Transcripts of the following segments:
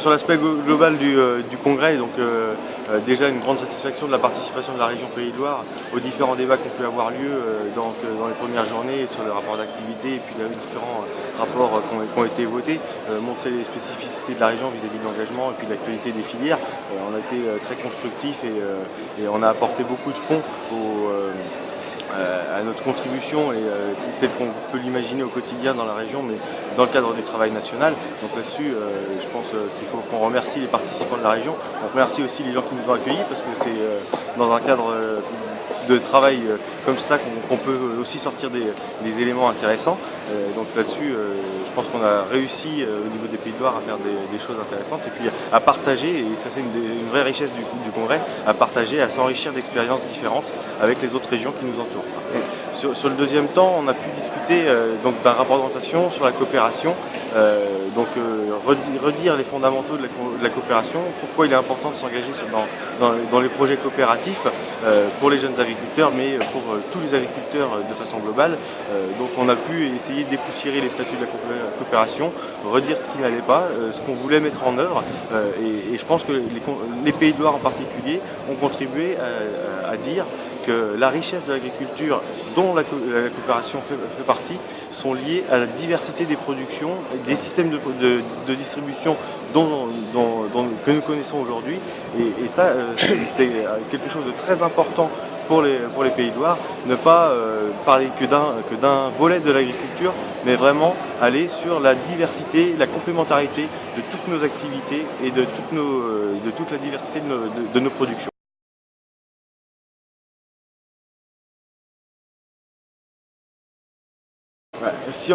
Sur l'aspect global du congrès, donc déjà une grande satisfaction de la participation de la région Pays de Loire aux différents débats qui ont pu avoir lieu dans les premières journées sur le rapport d'activité et puis les différents rapports qui ont été votés, montrer les spécificités de la région vis-à-vis de l'engagement et puis de l'actualité des filières. On a été très constructifs et on a apporté beaucoup de fonds à notre contribution et peut-être qu'on peut l'imaginer au quotidien dans la région, mais dans le cadre du travail national. Donc là-dessus, je pense qu'il faut qu'on remercie les participants de la région. On remercie aussi les gens qui nous ont accueillis parce que c'est dans un cadre de travail comme ça qu'on peut aussi sortir des éléments intéressants. Donc là-dessus, je pense qu'on a réussi au niveau des Pays de Loire à faire des choses intéressantes et puis à partager, et ça c'est une vraie richesse du congrès, à partager, à s'enrichir d'expériences différentes avec les autres régions qui nous entourent. Sur le deuxième temps, on a pu discuter d'un rapport d'orientation sur la coopération, redire les fondamentaux de la coopération, pourquoi il est important de s'engager dans les projets coopératifs pour les jeunes agriculteurs, mais pour tous les agriculteurs de façon globale. Donc on a pu essayer de dépoussiérer les statuts de la coopération, redire ce qui n'allait pas, ce qu'on voulait mettre en œuvre, et je pense que les Pays de Loire en particulier ont contribué à dire que la richesse de l'agriculture, dont la coopération fait partie, sont liées à la diversité des productions, des systèmes de distribution que nous connaissons aujourd'hui. Et ça, c'est quelque chose de très important pour les Pays de Loire, ne pas parler que d'un volet de l'agriculture, mais vraiment aller sur la diversité, la complémentarité de toutes nos activités et de toute la diversité de nos productions.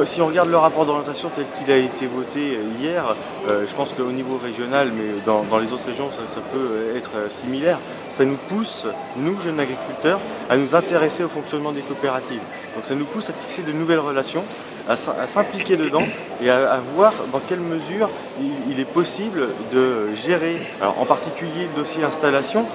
Si on regarde le rapport d'orientation tel qu'il a été voté hier, je pense qu'au niveau régional, mais dans les autres régions, ça peut être similaire. Ça nous pousse, nous, jeunes agriculteurs, à nous intéresser au fonctionnement des coopératives. Donc ça nous pousse à tisser de nouvelles relations, à s'impliquer dedans et à voir dans quelle mesure il est possible de gérer, alors en particulier le dossier installation,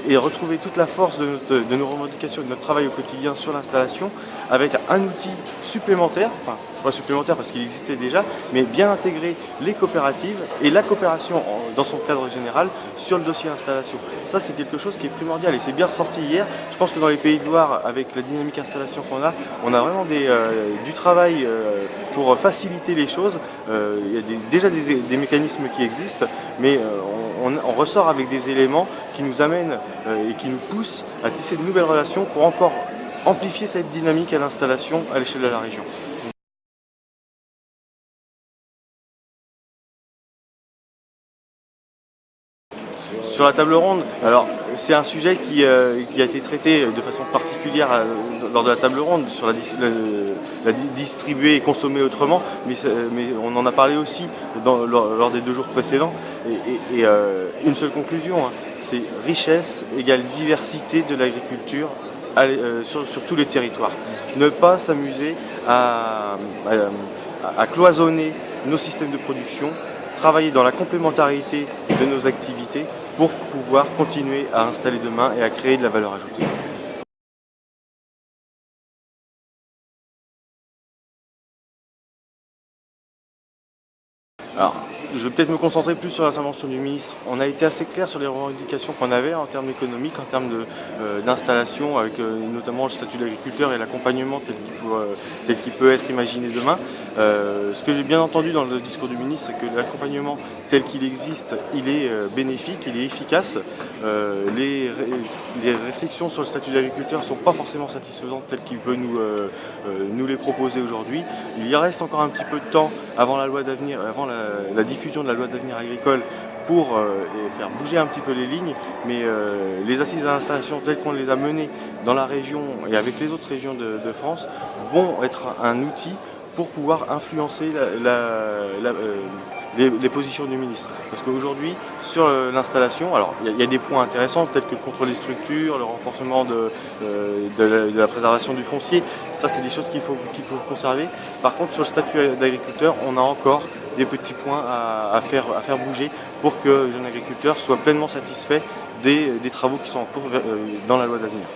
et retrouver toute la force de nos revendications, de notre travail au quotidien sur l'installation, avec un outil supplémentaire, enfin pas supplémentaire parce qu'il existait déjà, mais bien intégrer les coopératives et la coopération dans son cadre général sur le dossier installation. Ça c'est quelque chose qui est primordial et c'est bien ressorti hier. Je pense que dans les Pays de Loire, avec la dynamique installation qu'on a, on a vraiment du travail pour faciliter les choses. Il y a déjà des mécanismes qui existent, mais on ressort avec des éléments qui nous amènent et qui nous poussent à tisser de nouvelles relations pour encore amplifier cette dynamique à l'installation à l'échelle de la région. Sur la table ronde, alors c'est un sujet qui a été traité de façon particulière lors de la table ronde sur la distribuer et consommer autrement, mais on en a parlé aussi lors des 2 jours précédents. Et une seule conclusion, hein, c'est richesse égale diversité de l'agriculture sur tous les territoires. Ne pas s'amuser à cloisonner nos systèmes de production, travailler dans la complémentarité de nos activités pour pouvoir continuer à installer demain et à créer de la valeur ajoutée. Alors, je vais peut-être me concentrer plus sur l'intervention du ministre. On a été assez clair sur les revendications qu'on avait en termes économiques, en termes d'installation, avec notamment le statut d'agriculteur et l'accompagnement tel qu'il peut être imaginé demain. Ce que j'ai bien entendu dans le discours du ministre, c'est que l'accompagnement tel qu'il existe, il est bénéfique, il est efficace. Les réflexions sur le statut d'agriculteur ne sont pas forcément satisfaisantes telles qu'il peut nous les proposer aujourd'hui. Il y reste encore un petit peu de temps avant la loi d'avenir, avant la diffusion de la loi d'avenir agricole pour faire bouger un petit peu les lignes, mais les assises à l'installation telles qu'on les a menées dans la région et avec les autres régions de France vont être un outil pour pouvoir influencer les positions du ministre. Parce qu'aujourd'hui, sur l'installation, alors il y a des points intéressants, tels que le contrôle des structures, le renforcement de la préservation du foncier. Ça, c'est des choses qu'il faut conserver. Par contre, sur le statut d'agriculteur, on a encore des petits points à faire bouger pour que le jeune agriculteur soit pleinement satisfait des travaux qui sont en cours dans la loi d'avenir.